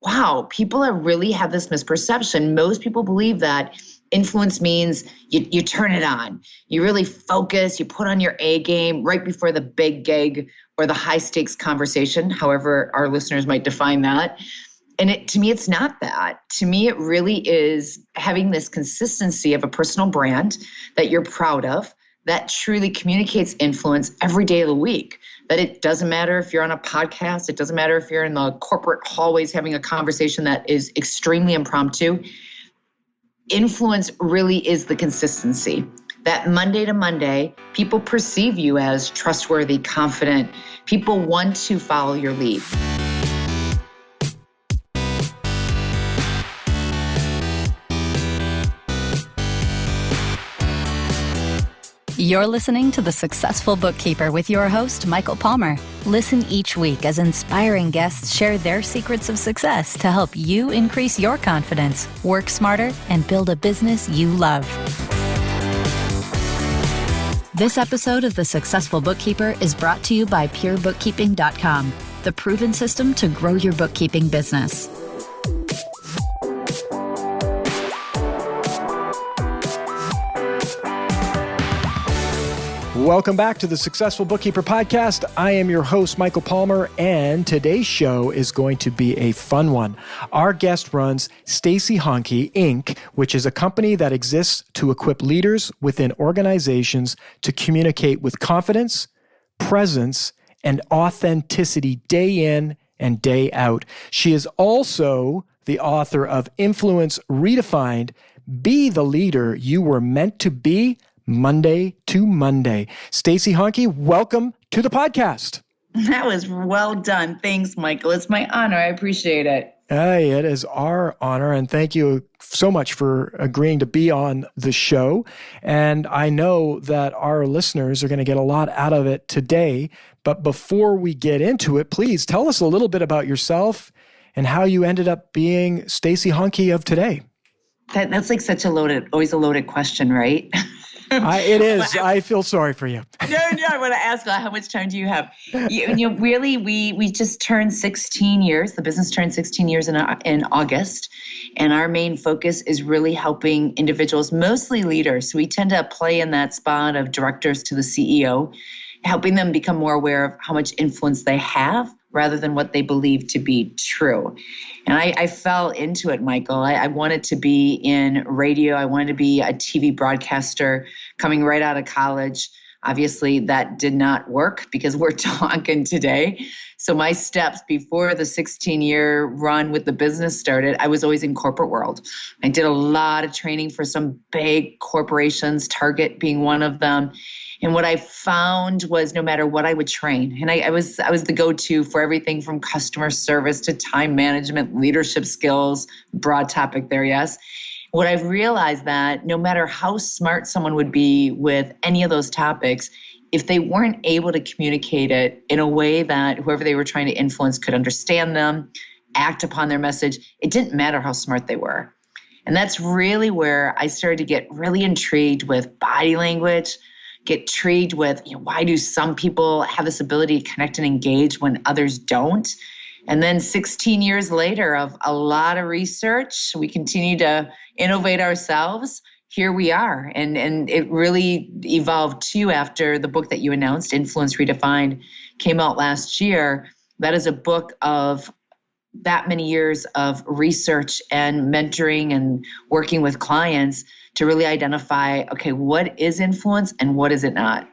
wow, really have this misperception. Most people believe that influence means you turn it on. You really focus, you put on your A game right before the big gig or the high stakes conversation, however our listeners might define that. And to me, it's not that. To me, it really is having this consistency of a personal brand that you're proud of, that truly communicates influence every day of the week. That it doesn't matter if you're on a podcast, it doesn't matter if you're in the corporate hallways having a conversation that is extremely impromptu. Influence really is the consistency. That Monday to Monday, people perceive you as trustworthy, confident. People want to follow your lead. You're listening to The Successful Bookkeeper with your host, Michael Palmer. Listen each week as inspiring guests share their secrets of success to help you increase your confidence, work smarter, and build a business you love. This episode of The Successful Bookkeeper is brought to you by PureBookkeeping.com, the proven system to grow your bookkeeping business. Welcome back to the Successful Bookkeeper Podcast. I am your host, Michael Palmer, and today's show is going to be a fun one. Our guest runs Stacey Hanke Inc., which is a company that exists to equip leaders within organizations to communicate with confidence, presence, and authenticity day in and day out. She is also the author of Influence Redefined, Be the Leader You Were Meant to Be, Monday to Monday. Stacey Hanke, welcome to the podcast. That was well done. Thanks, Michael. It's my honor. I appreciate it. Hey, it is our honor, and thank you so much for agreeing to be on the show. And I know that our listeners are going to get a lot out of it today. But before we get into it, please tell us a little bit about yourself and how you ended up being Stacey Hanke of today. That's like always a loaded question, right? It is. I feel sorry for you. No, I want to ask, how much time do you have? Really, we just turned 16 years. The business turned 16 years in August. And our main focus is really helping individuals, mostly leaders. So we tend to play in that spot of directors to the CEO, helping them become more aware of how much influence they have rather than what they believe to be true. And I fell into it, Michael. I wanted to be in radio. I wanted to be a TV broadcaster coming right out of college. Obviously, that did not work because we're talking today. So my steps before the 16-year run with the business started, I was always in corporate world. I did a lot of training for some big corporations, Target being one of them. And what I found was no matter what I would train, and I was the go-to for everything from customer service to time management, leadership skills, broad topic there, yes. What I've realized that no matter how smart someone would be with any of those topics, if they weren't able to communicate it in a way that whoever they were trying to influence could understand them, act upon their message, it didn't matter how smart they were. And that's really where I started to get really intrigued with body language, get intrigued with why do some people have this ability to connect and engage when others don't? And then 16 years later of a lot of research, we continue to innovate ourselves. Here we are. And it really evolved too after the book that you announced, Influence Redefined, came out last year. That is a book of that many years of research and mentoring and working with clients to really identify, okay, what is influence and what is it not?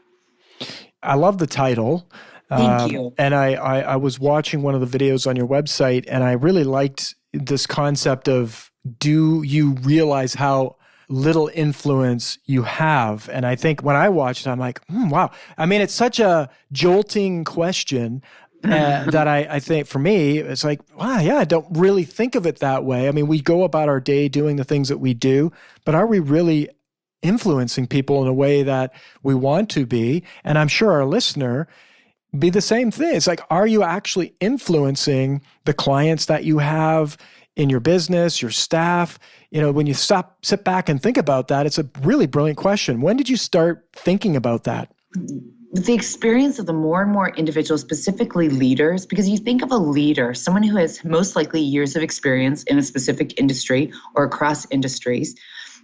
I love the title. Thank you. And I was watching one of the videos on your website, and I really liked this concept of, do you realize how little influence you have? And I think when I watched it, I'm like, wow. I mean, it's such a jolting question that I think for me, it's like, wow, yeah, I don't really think of it that way. I mean, we go about our day doing the things that we do, but are we really influencing people in a way that we want to be? And I'm sure our listener be the same thing. It's like, are you actually influencing the clients that you have in your business, your staff? When you sit back and think about that, it's a really brilliant question. When did you start thinking about that? the experience of the more and more individuals, specifically leaders, because you think of a leader, someone who has most likely years of experience in a specific industry or across industries.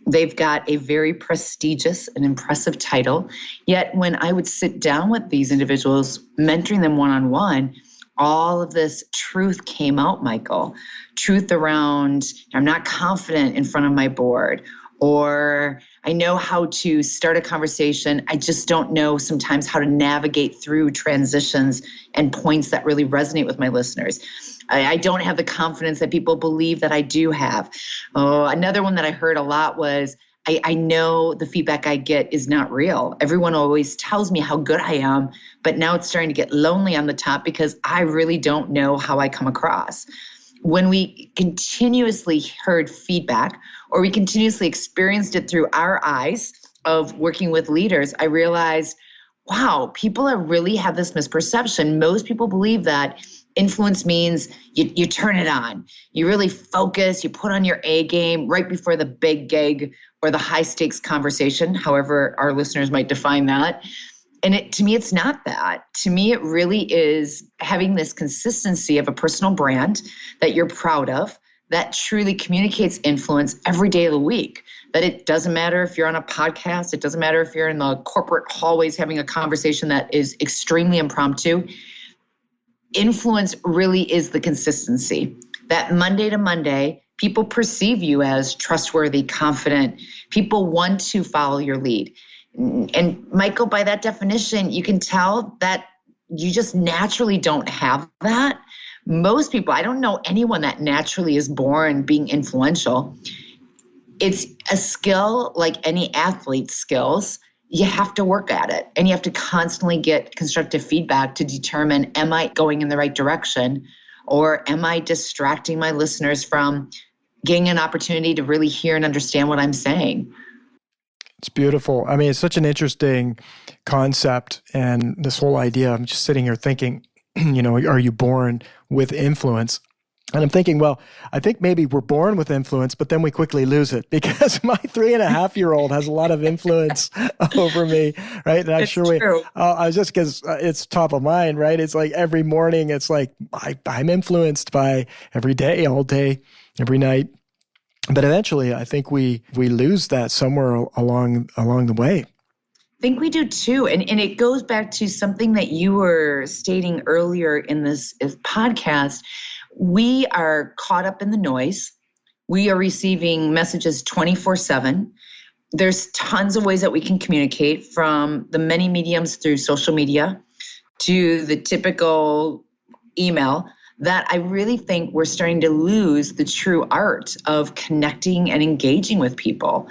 They've got a very prestigious and impressive title. Yet when I would sit down with these individuals, mentoring them one-on-one, all of this truth came out, Michael. Truth around, I'm not confident in front of my board, or I know how to start a conversation. I just don't know sometimes how to navigate through transitions and points that really resonate with my listeners. I don't have the confidence that people believe that I do have. Oh, another one that I heard a lot was, I know the feedback I get is not real. Everyone always tells me how good I am, but now it's starting to get lonely on the top because I really don't know how I come across. When we continuously heard feedback, or we continuously experienced it through our eyes of working with leaders, I realized, wow, people really have this misperception. Most people believe that influence means you turn it on. You really focus, you put on your A game right before the big gig or the high stakes conversation, however our listeners might define that. And to me, it's not that. To me, it really is having this consistency of a personal brand that you're proud of, that truly communicates influence every day of the week. That it doesn't matter if you're on a podcast, it doesn't matter if you're in the corporate hallways having a conversation that is extremely impromptu. Influence really is the consistency. That Monday to Monday, people perceive you as trustworthy, confident. People want to follow your lead. And Michael, by that definition, you can tell that you just naturally don't have that. Most people, I don't know anyone that naturally is born being influential. It's a skill like any athlete's skills. You have to work at it, and you have to constantly get constructive feedback to determine, am I going in the right direction, or am I distracting my listeners from getting an opportunity to really hear and understand what I'm saying? It's beautiful. I mean, it's such an interesting concept, and this whole idea, I'm just sitting here thinking, are you born with influence? And I'm thinking, well, I think maybe we're born with influence, but then we quickly lose it because my 3.5-year-old has a lot of influence over me, right? And I'm it's sure true. I was just because it's top of mind, right? It's like every morning, it's like I'm influenced by every day, all day, every night. But eventually, I think we lose that somewhere along the way. I think we do too. And it goes back to something that you were stating earlier in this podcast. We are caught up in the noise. We are receiving messages 24/7. There's tons of ways that we can communicate, from the many mediums through social media to the typical email, that I really think we're starting to lose the true art of connecting and engaging with people.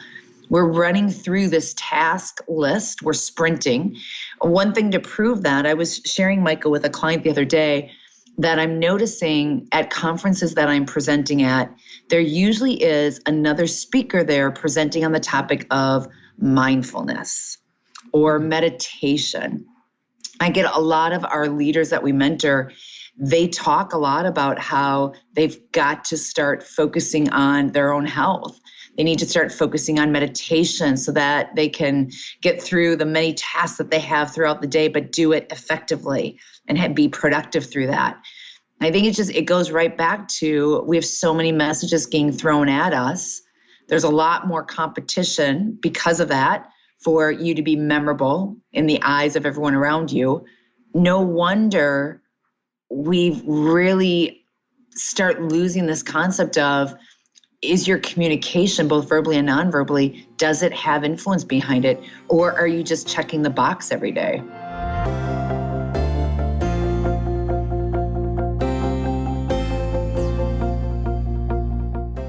We're running through this task list. We're sprinting. One thing to prove that, I was sharing, Michael, with a client the other day, that I'm noticing at conferences that I'm presenting at, there usually is another speaker there presenting on the topic of mindfulness or meditation. I get a lot of our leaders that we mentor, they talk a lot about how they've got to start focusing on their own health. They need to start focusing on meditation so that they can get through the many tasks that they have throughout the day, but do it effectively and be productive through that. I think it goes right back to, we have so many messages getting thrown at us. There's a lot more competition because of that for you to be memorable in the eyes of everyone around you. No wonder we really start losing this concept of, is your communication, both verbally and non-verbally, does it have influence behind it? Or are you just checking the box every day?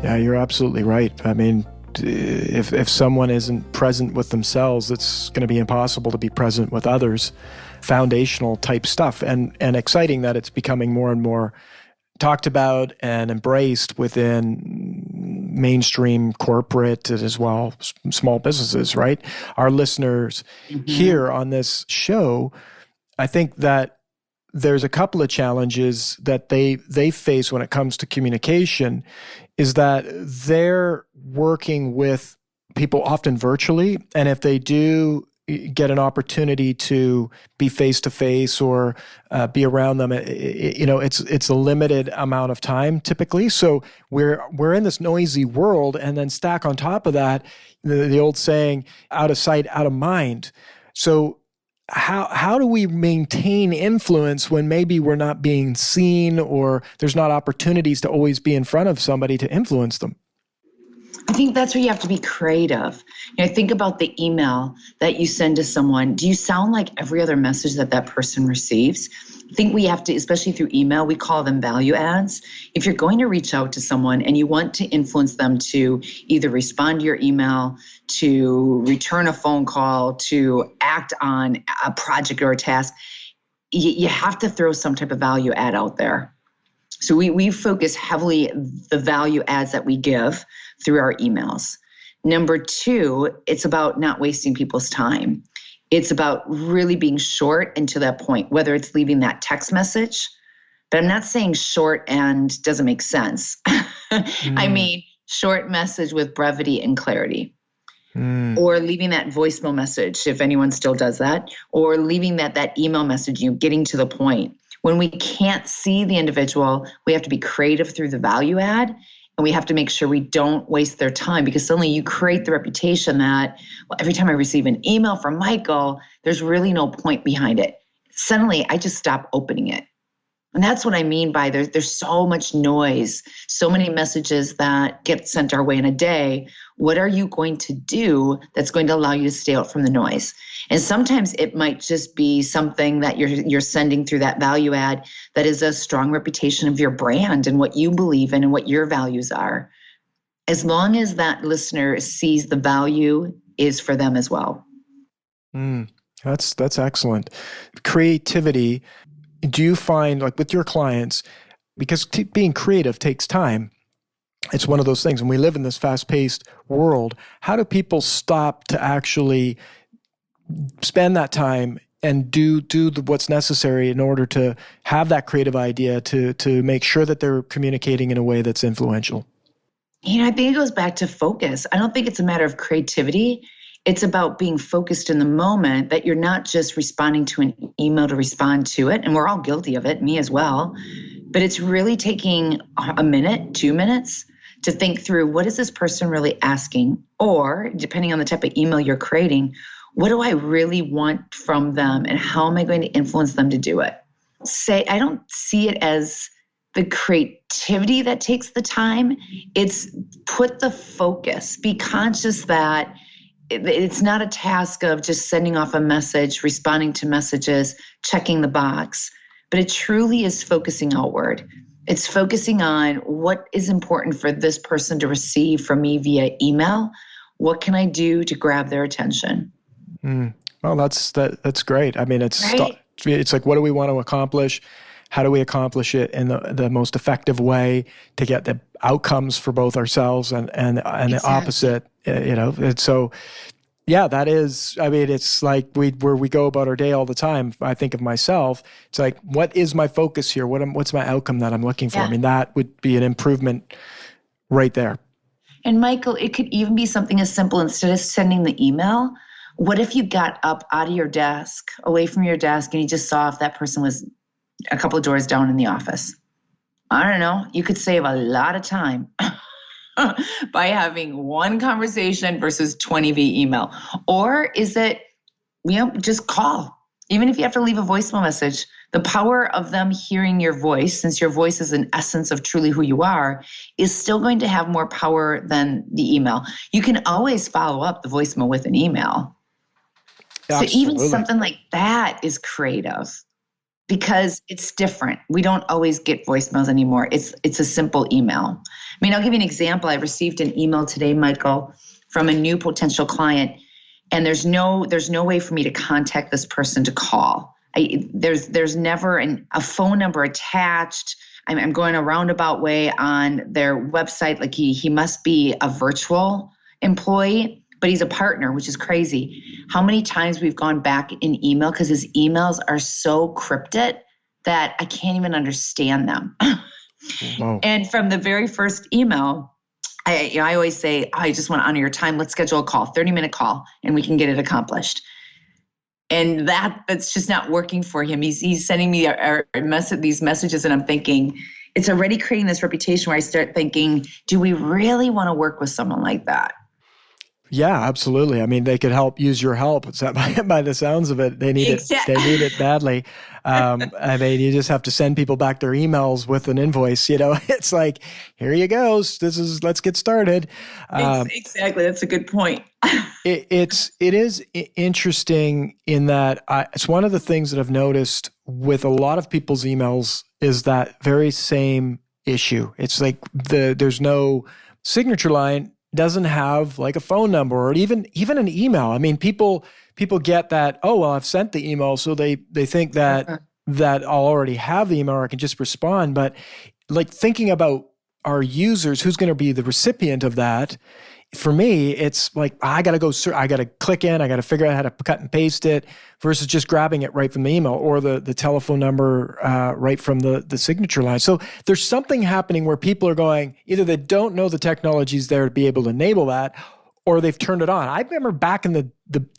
Yeah, you're absolutely right. I mean, if someone isn't present with themselves, it's going to be impossible to be present with others. Foundational type stuff, and exciting that it's becoming more and more talked about and embraced within mainstream corporate as well, small businesses, right? Our listeners here on this show, I think that there's a couple of challenges that they face when it comes to communication, is that they're working with people often virtually, and if they do get an opportunity to be face to face or be around them, it's a limited amount of time typically. So we're in this noisy world, and then stack on top of that the old saying, out of sight, out of mind. So how do we maintain influence when maybe we're not being seen, or there's not opportunities to always be in front of somebody to influence them? I think that's where you have to be creative. Think about the email that you send to someone. Do you sound like every other message that person receives? I think we have to, especially through email, we call them value adds. If you're going to reach out to someone and you want to influence them to either respond to your email, to return a phone call, to act on a project or a task, you have to throw some type of value add out there. So we focus heavily the value adds that we give through our emails. Number two, it's about not wasting people's time. It's about really being short and to that point, whether it's leaving that text message, but I'm not saying short and doesn't make sense. I mean, short message with brevity and clarity. Or leaving that voicemail message, if anyone still does that, or leaving that email message, getting to the point. When we can't see the individual, we have to be creative through the value add, and we have to make sure we don't waste their time, because suddenly you create the reputation that, well, every time I receive an email from Michael, there's really no point behind it. Suddenly, I just stop opening it. And that's what I mean by there's so much noise, so many messages that get sent our way in a day. What are you going to do that's going to allow you to stay out from the noise? And sometimes it might just be something that you're sending through that value add that is a strong reputation of your brand and what you believe in and what your values are. As long as that listener sees the value is for them as well. That's excellent. Creativity. Do you find, like with your clients, because being creative takes time, it's one of those things, and we live in this fast-paced world, how do people stop to actually spend that time and do what's necessary in order to have that creative idea to make sure that they're communicating in a way that's influential? I think it goes back to focus. I don't think it's a matter of creativity. It's about being focused in the moment, that you're not just responding to an email to respond to it. And we're all guilty of it, me as well. But it's really taking a minute, 2 minutes to think through, what is this person really asking? Or depending on the type of email you're creating, what do I really want from them? And how am I going to influence them to do it? I don't see it as the creativity that takes the time. It's put the focus, be conscious that it's not a task of just sending off a message, responding to messages, checking the box, but it truly is focusing outward. It's focusing on what is important for this person to receive from me via email. What can I do to grab their attention? Well, that's great. I mean, it's right? It's like, what do we want to accomplish? How do we accomplish it in the most effective way to get the outcomes for both ourselves and exactly. The opposite, And so, yeah, that is, I mean, it's like where we go about our day all the time. I think of myself, it's like, what is my focus here? What's my outcome that I'm looking for? Yeah. I mean, that would be an improvement right there. And Michael, it could even be something as simple, instead of sending the email, what if you got up out of your desk, away from your desk, and you just saw if that person was a couple of doors down in the office? I don't know. You could save a lot of time by having one conversation versus 20 via email. Or is it, just call. Even if you have to leave a voicemail message, the power of them hearing your voice, since your voice is an essence of truly who you are, is still going to have more power than the email. You can always follow up the voicemail with an email. Absolutely. So even something like that is creative, because it's different. We don't always get voicemails anymore. It's a simple email. I mean, I'll give you an example. I received an email today, Michael, from a new potential client, and there's no way for me to contact this person to call. There's never a phone number attached. I'm going a roundabout way on their website. Like he must be a virtual employee, but he's a partner, which is crazy. How many times we've gone back in email because his emails are so cryptic that I can't even understand them. Wow. And from the very first email, I always say, I just want to honor your time. Let's schedule a call, 30-minute call, and we can get it accomplished. And that's just not working for him. He's sending me these messages, and I'm thinking, it's already creating this reputation where I start thinking, do we really want to work with someone like that? Yeah, absolutely. I mean, they could use your help. It's by the sounds of it, they need it. They need it badly. I mean, you just have to send people back their emails with an invoice. It's like, here you go. Let's get started. Exactly. That's a good point. It is interesting in that it's one of the things that I've noticed with a lot of people's emails is that very same issue. It's like there's no signature line, doesn't have like a phone number or even an email. I mean, people get that, oh, well, I've sent the email, so they think that I'll already have the email or I can just respond. But like thinking about our users, who's going to be the recipient of that, for me, it's like, I got to click in, I got to figure out how to cut and paste it versus just grabbing it right from the email or the telephone number right from the signature line. So there's something happening where people are going, either they don't know the technology's there to be able to enable that, or they've turned it on. I remember back in the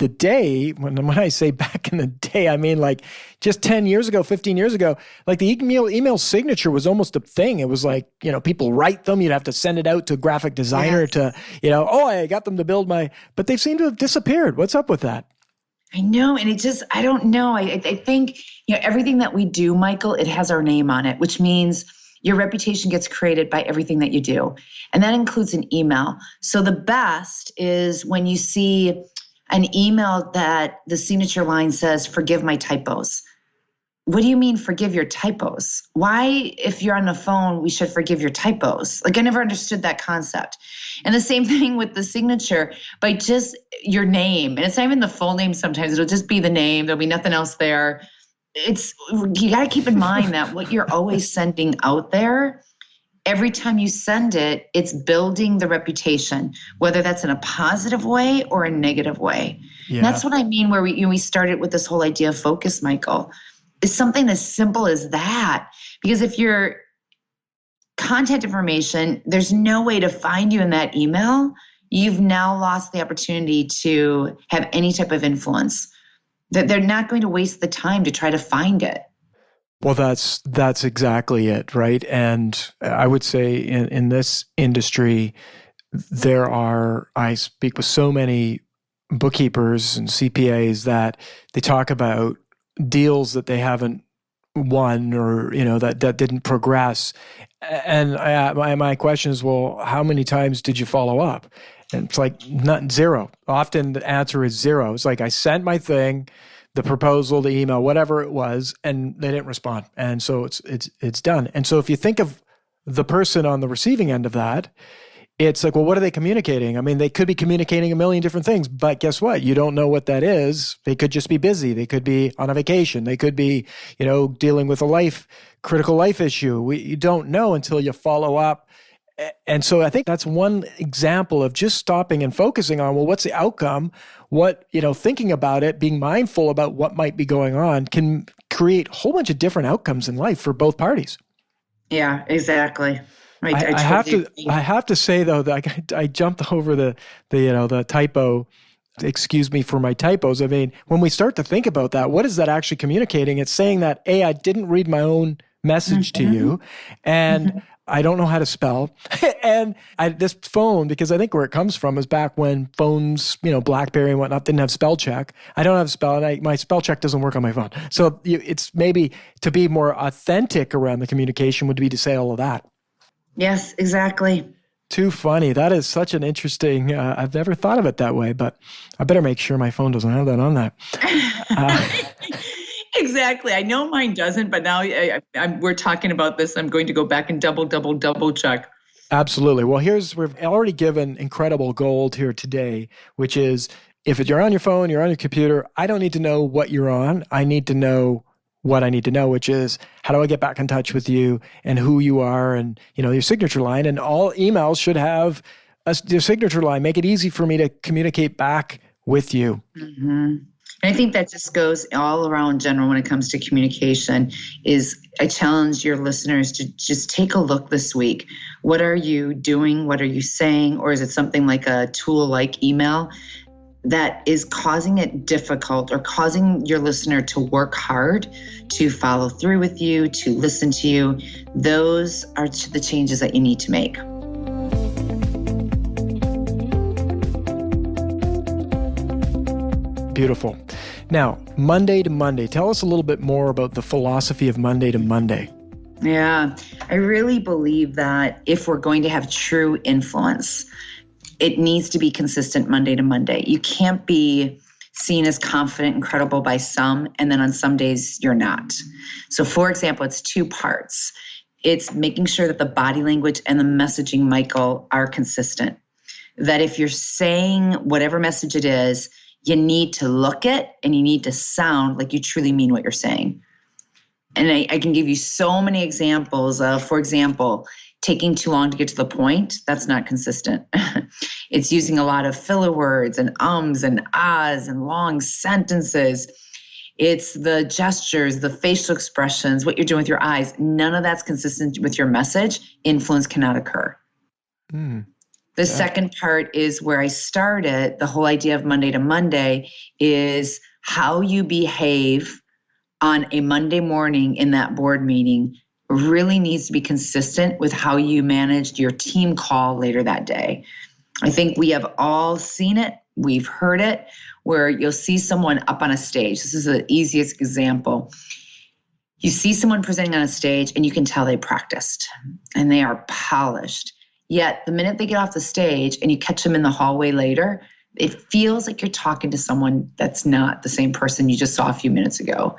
day, when I say back in the day, I mean like just 10 years ago, 15 years ago, like the email signature was almost a thing. It was like, people write them, you'd have to send it out to a graphic designer to, I got them to build but they seem to have disappeared. What's up with that? I know. And I don't know. I think, everything that we do, Michael, it has our name on it, which means your reputation gets created by everything that you do. And that includes an email. So the best is when you see an email that the signature line says, forgive my typos. What do you mean forgive your typos? Why, if you're on the phone, we should forgive your typos? Like, I never understood that concept. And the same thing with the signature, by just your name. And it's not even the full name sometimes. It'll just be the name. There'll be nothing else there. You got to keep in mind that what you're always sending out there, every time you send it, it's building the reputation, whether that's in a positive way or a negative way. Yeah. And that's what I mean, where we started with this whole idea of focus, Michael. It's something as simple as that. Because if your contact information, there's no way to find you in that email, you've now lost the opportunity to have any type of influence. That they're not going to waste the time to try to find it. Well, that's exactly it, right? And I would say in this industry, I speak with so many bookkeepers and CPAs that they talk about deals that they haven't won or, that didn't progress. And my question is, well, how many times did you follow up? And it's like zero. Often the answer is zero. It's like I sent my thing, the proposal, the email, whatever it was, and they didn't respond. And so it's done. And so if you think of the person on the receiving end of that, it's like, well, what are they communicating? I mean, they could be communicating a million different things, but guess what? You don't know what that is. They could just be busy. They could be on a vacation. They could be, dealing with a critical life issue. You don't know until you follow up. And so I think that's one example of just stopping and focusing on, well, what's the outcome? What, thinking about it, being mindful about what might be going on can create a whole bunch of different outcomes in life for both parties. Yeah, exactly. I have to say though that I jumped over the typo. Excuse me for my typos. I mean, when we start to think about that, what is that actually communicating? It's saying that, A, I didn't read my own message to you, and I don't know how to spell. And this phone, because I think where it comes from is back when phones, BlackBerry and whatnot, didn't have spell check. I don't have spell, and my spell check doesn't work on my phone. So it's maybe to be more authentic around the communication would be to say all of that. Yes, exactly. Too funny. That is such an interesting, I've never thought of it that way, but I better make sure my phone doesn't have that on that. Exactly. I know mine doesn't, but now we're talking about this. I'm going to go back and double check. Absolutely. Well, we've already given incredible gold here today, which is if you're on your phone, you're on your computer, I don't need to know what you're on. I need to know what I need to know, which is how do I get back in touch with you and who you are and, your signature line. And all emails should have your signature line. Make it easy for me to communicate back with you. Mm-hmm. And I think that just goes all around general when it comes to communication. I challenge your listeners to just take a look this week. What are you doing? What are you saying? Or is it something like a tool like email? that is causing it difficult or causing your listener to work hard to follow through with you, to listen to you, those are the changes that you need to make. Beautiful. Now, Monday to Monday, tell us a little bit more about the philosophy of Monday to Monday. Yeah, I really believe that if we're going to have true influence, it needs to be consistent Monday to Monday. You can't be seen as confident and credible by some, and then on some days you're not. So for example, it's two parts. It's making sure that the body language and the messaging, Michael, are consistent. That if you're saying whatever message it is, you need to look it and you need to sound like you truly mean what you're saying. And I can give you so many examples of, for example, taking too long to get to the point. That's not consistent. It's using a lot of filler words and ums and ahs and long sentences. It's the gestures, the facial expressions, what you're doing with your eyes. None of that's consistent with your message. Influence cannot occur. The second part is where I started. The whole idea of Monday to Monday is how you behave on a Monday morning in that board meeting really needs to be consistent with how you managed your team call later that day. I think we have all seen it. We've heard it, where you'll see someone up on a stage. This is the easiest example. You see someone presenting on a stage and you can tell they practiced and they are polished. Yet the minute they get off the stage and you catch them in the hallway later, it feels like you're talking to someone that's not the same person you just saw a few minutes ago.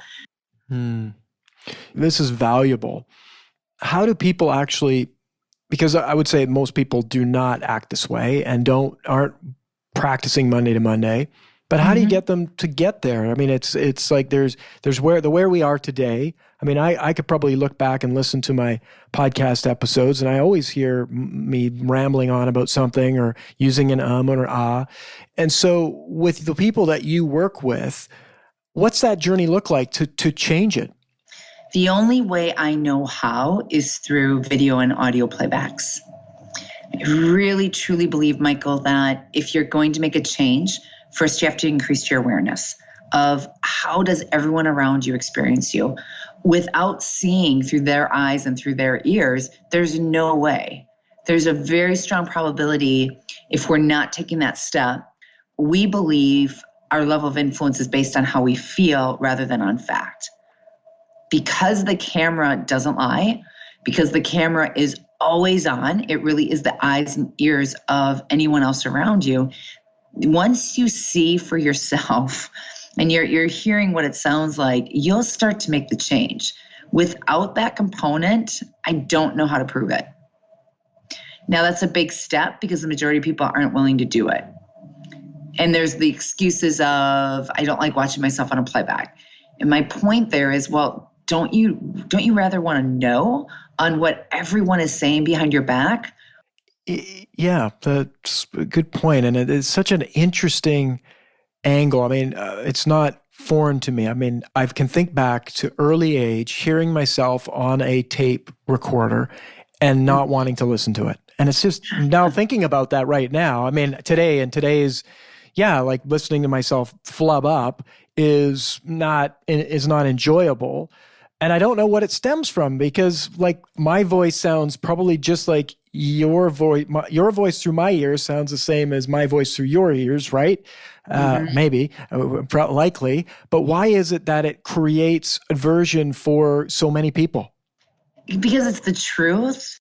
This is valuable. How do people actually, because I would say most people do not act this way and aren't practicing Monday to Monday, but how do you get them to get there? I mean, it's like there's where we are today. I mean, I could probably look back and listen to my podcast episodes, and I always hear me rambling on about something or using an or ah. And so with the people that you work with, what's that journey look like to change it? The only way I know how is through video and audio playbacks. I really, truly believe, Michael, that if you're going to make a change, first you have to increase your awareness of how does everyone around you experience you. Without seeing through their eyes and through their ears, there's no way. There's a very strong probability if we're not taking that step. We believe our level of influence is based on how we feel rather than on fact. Because the camera doesn't lie, because the camera is always on, it really is the eyes and ears of anyone else around you. Once you see for yourself and you're hearing what it sounds like, you'll start to make the change. Without that component, I don't know how to prove it. Now, that's a big step because the majority of people aren't willing to do it. And there's the excuses of, I don't like watching myself on a playback. And my point there is, well, don't you rather want to know on what everyone is saying behind your back? Yeah, that's a good point. And it's such an interesting angle. I mean, it's not foreign to me. I mean, I can think back to early age, hearing myself on a tape recorder and not wanting to listen to it. And it's just now thinking about that right now. I mean, today's, like listening to myself flub up is not enjoyable. And I don't know what it stems from because like my voice sounds probably just like your voice. Your voice through my ears sounds the same as my voice through your ears, right? Maybe, likely. But why is it that it creates aversion for so many people? Because it's the truth.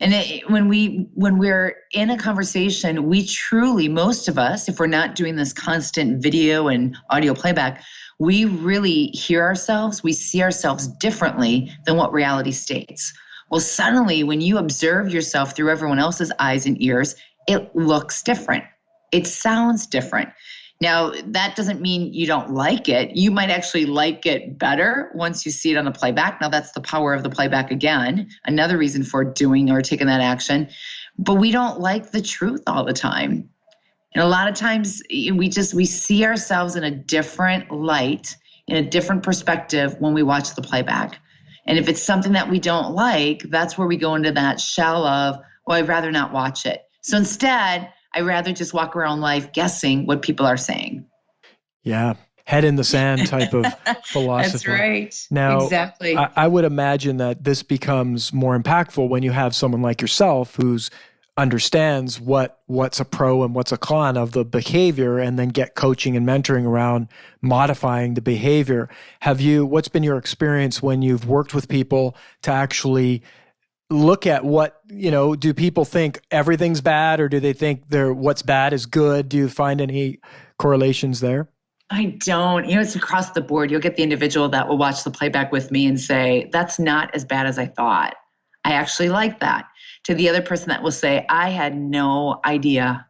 And when we're in a conversation, we truly, most of us, if we're not doing this constant video and audio playback, we really hear ourselves, we see ourselves differently than what reality states. Well, suddenly when you observe yourself through everyone else's eyes and ears, it looks different. It sounds different. Now, that doesn't mean you don't like it. You might actually like it better once you see it on the playback. Now, that's the power of the playback again, another reason for doing or taking that action. But we don't like the truth all the time. And a lot of times we see ourselves in a different light, in a different perspective when we watch the playback. And if it's something that we don't like, that's where we go into that shell of, well, I'd rather not watch it. So instead, I rather just walk around life guessing what people are saying. Yeah. Head in the sand type of philosophy. That's right. Now, Exactly. I would imagine that this becomes more impactful when you have someone like yourself who's understands what's a pro and what's a con of the behavior, and then get coaching and mentoring around modifying the behavior. What's been your experience when you've worked with people to actually look at do people think everything's bad, or do they think what's bad is good? Do you find any correlations there? I don't. It's across the board. You'll get the individual that will watch the playback with me and say, that's not as bad as I thought. I actually like that. To the other person that will say, I had no idea.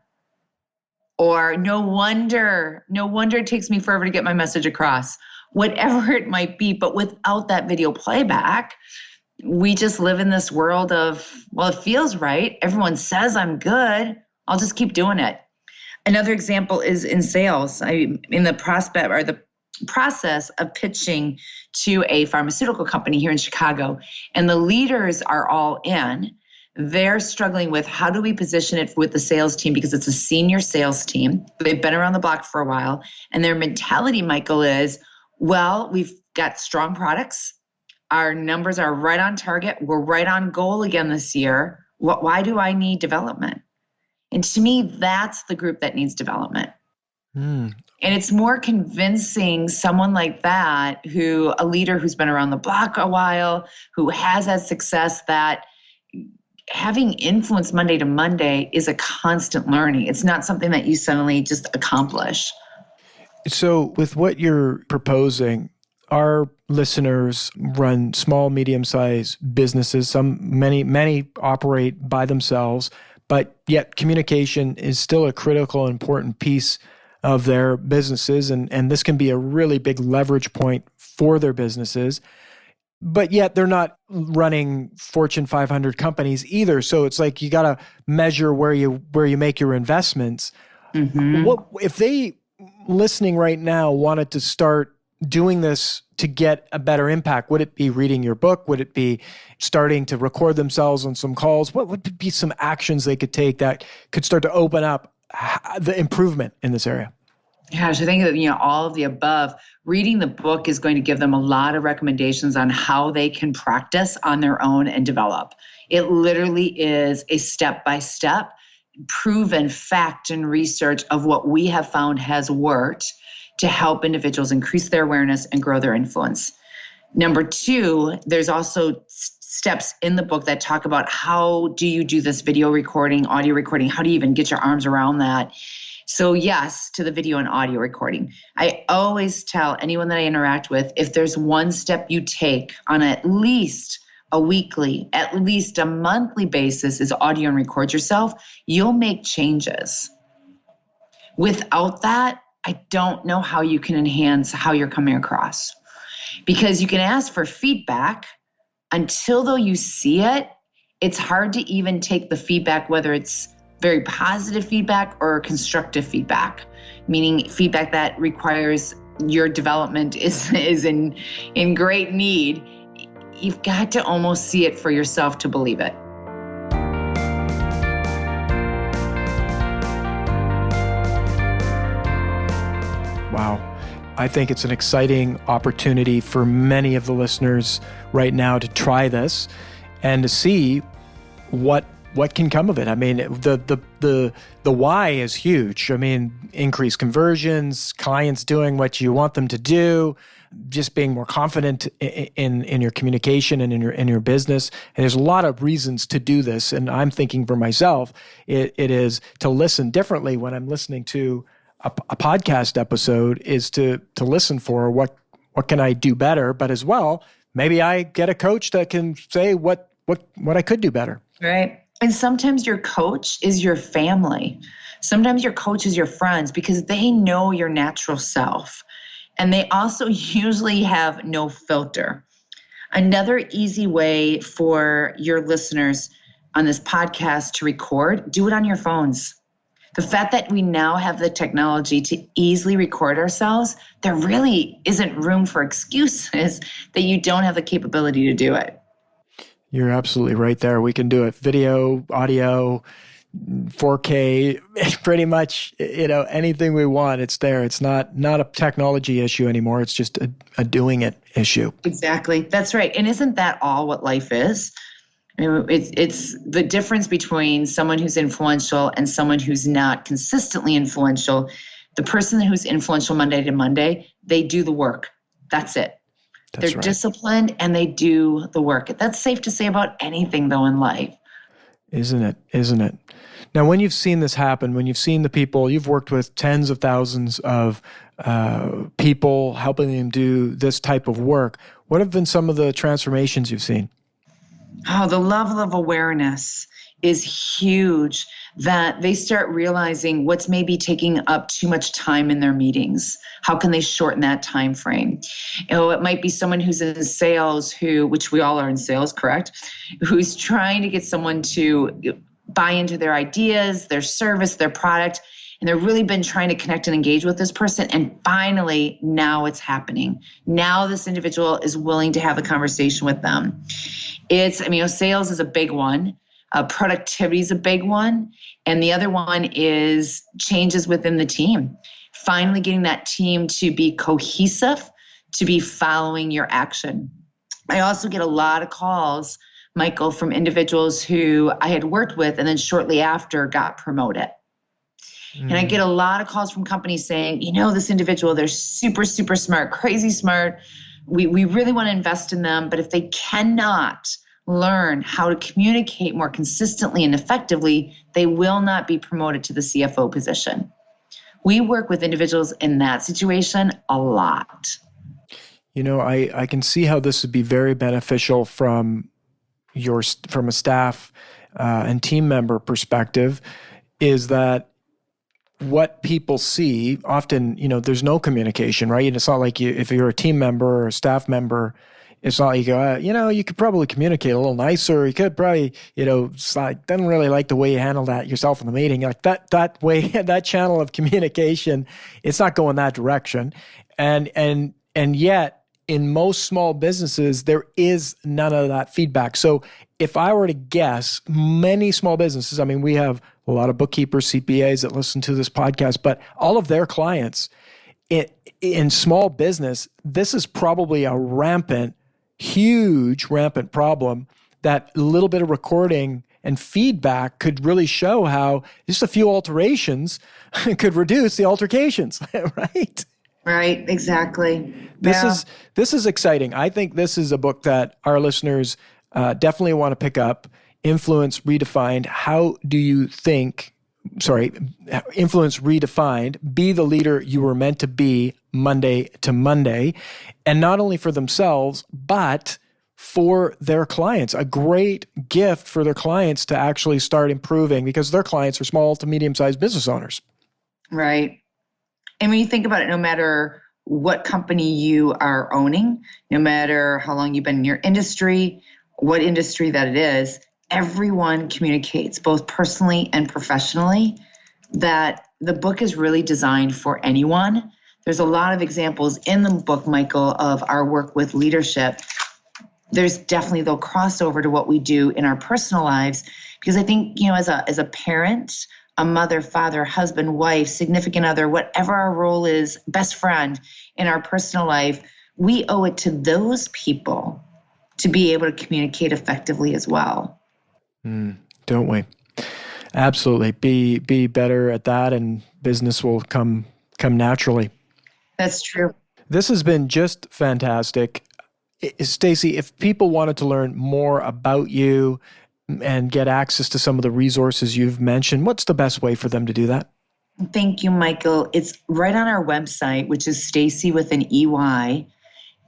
Or no wonder it takes me forever to get my message across. Whatever it might be. But without that video playback, we just live in this world of, well, it feels right. Everyone says I'm good. I'll just keep doing it. Another example is in sales. In the process of pitching to a pharmaceutical company here in Chicago, and the leaders are all in. They're struggling with how do we position it with the sales team, because it's a senior sales team. They've been around the block for a while, and their mentality, Michael, is, well, we've got strong products. Our numbers are right on target. We're right on goal again this year. Why do I need development? And to me, that's the group that needs development. And it's more convincing someone like that, a leader who's been around the block a while, who has had success, that having influence Monday to Monday is a constant learning. It's not something that you suddenly just accomplish. So with what you're proposing, our listeners run small, medium-sized businesses. Many operate by themselves. But yet communication is still a critical and important piece of their businesses. And this can be a really big leverage point for their businesses. But yet they're not running Fortune 500 companies either. So it's like you got to measure where you make your investments. Mm-hmm. What if they, listening right now, wanted to start doing this to get a better impact? Would it be reading your book? Would it be starting to record themselves on some calls? What would be some actions they could take that could start to open up the improvement in this area? Gosh, I think that, all of the above. Reading the book is going to give them a lot of recommendations on how they can practice on their own and develop. It literally is a step-by-step proven fact and research of what we have found has worked to help individuals increase their awareness and grow their influence. Number two, there's also steps in the book that talk about how do you do this video recording, audio recording, how do you even get your arms around that? So yes, to the video and audio recording. I always tell anyone that I interact with, if there's one step you take on at least a weekly, at least a monthly basis is audio and record yourself, you'll make changes. Without that, I don't know how you can enhance how you're coming across. Because you can ask for feedback, until though you see it, it's hard to even take the feedback, whether it's very positive feedback or constructive feedback, meaning feedback that requires your development is in great need. You've got to almost see it for yourself to believe it. Wow. I think it's an exciting opportunity for many of the listeners right now to try this and to see what can come of it. I mean, the why is huge. I mean, increased conversions, clients doing what you want them to do, just being more confident in your communication and in your business. And there's a lot of reasons to do this. And I'm thinking for myself, it is to listen differently when I'm listening to a podcast episode, is to listen for what can I do better, but as well, maybe I get a coach that can say what I could do better. Right. And sometimes your coach is your family. Sometimes your coach is your friends, because they know your natural self. And they also usually have no filter. Another easy way for your listeners on this podcast to record, do it on your phones. The fact that we now have the technology to easily record ourselves, there really isn't room for excuses that you don't have the capability to do it. You're absolutely right there. We can do it. Video, audio, 4K, pretty much, anything we want, it's there. It's not a technology issue anymore. It's just a doing it issue. Exactly. That's right. And isn't that all what life is? It's the difference between someone who's influential and someone who's not consistently influential. The person who's influential Monday to Monday, they do the work. That's it. They're right. Disciplined and they do the work. That's safe to say about anything, though, in life. Isn't it? Now, when you've seen this happen, when you've seen the people, you've worked with tens of thousands of people, helping them do this type of work. What have been some of the transformations you've seen? Oh, the level of awareness is huge, that they start realizing what's maybe taking up too much time in their meetings. How can they shorten that time frame? It might be someone who's in sales, which we all are in sales, correct? Who's trying to get someone to buy into their ideas, their service, their product, and they've really been trying to connect and engage with this person. And finally, now it's happening. Now this individual is willing to have a conversation with them. Sales is a big one. Productivity is a big one. And the other one is changes within the team. Finally getting that team to be cohesive, to be following your action. I also get a lot of calls, Michael, from individuals who I had worked with and then shortly after got promoted. And I get a lot of calls from companies saying, this individual, they're super, super smart, crazy smart. We really want to invest in them. But if they cannot learn how to communicate more consistently and effectively, they will not be promoted to the CFO position. We work with individuals in that situation a lot. I can see how this would be very beneficial from a staff and team member perspective, is that what people see often, there's no communication, right? And it's not like if you're a team member or a staff member, it's not like you go, you could probably communicate a little nicer. You could probably, doesn't really like the way you handle that yourself in the meeting. Like that way, that channel of communication, it's not going that direction. And yet in most small businesses, there is none of that feedback. So if I were to guess, many small businesses, we have a lot of bookkeepers, CPAs that listen to this podcast, but all of their clients in small business, this is probably a huge rampant problem, that a little bit of recording and feedback could really show how just a few alterations could reduce the altercations, right? Right, exactly. This is exciting. I think this is a book that our listeners definitely want to pick up. Influence Redefined. Influence Redefined. Be the leader you were meant to be, Monday to Monday. And not only for themselves, but for their clients. A great gift for their clients to actually start improving, because their clients are small to medium-sized business owners. Right. And when you think about it, no matter what company you are owning, no matter how long you've been in your industry, what industry that it is, everyone communicates, both personally and professionally, that the book is really designed for anyone. There's a lot of examples in the book, Michael, of our work with leadership. There's definitely, though, crossover to what we do in our personal lives, because I think, as a parent, a mother, father, husband, wife, significant other, whatever our role is, best friend in our personal life, we owe it to those people to be able to communicate effectively as well. Don't we? Absolutely. Be better at that, and business will come naturally. That's true. This has been just fantastic. Stacey, if people wanted to learn more about you and get access to some of the resources you've mentioned, what's the best way for them to do that? Thank you, Michael. It's right on our website, which is Stacey with an EY,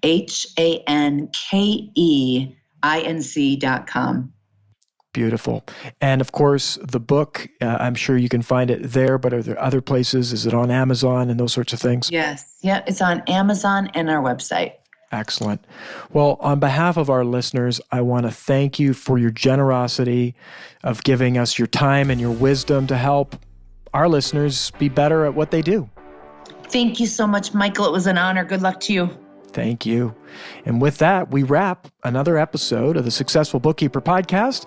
HANKEINC.com. Beautiful. And of course, the book, I'm sure you can find it there, but are there other places? Is it on Amazon and those sorts of things? Yes. Yeah, it's on Amazon and our website. Excellent. Well, on behalf of our listeners, I want to thank you for your generosity of giving us your time and your wisdom to help our listeners be better at what they do. Thank you so much, Michael. It was an honor. Good luck to you. Thank you. And with that, we wrap another episode of the Successful Bookkeeper podcast.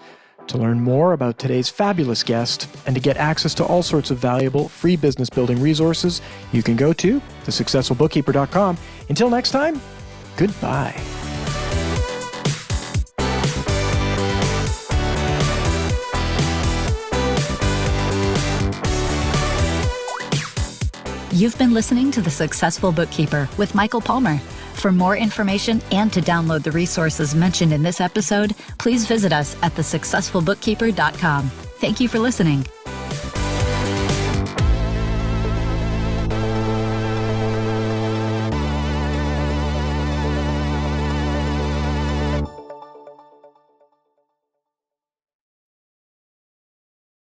To learn more about today's fabulous guest and to get access to all sorts of valuable free business building resources, you can go to thesuccessfulbookkeeper.com. Until next time, goodbye. You've been listening to The Successful Bookkeeper with Michael Palmer. For more information and to download the resources mentioned in this episode, please visit us at thesuccessfulbookkeeper.com. Thank you for listening.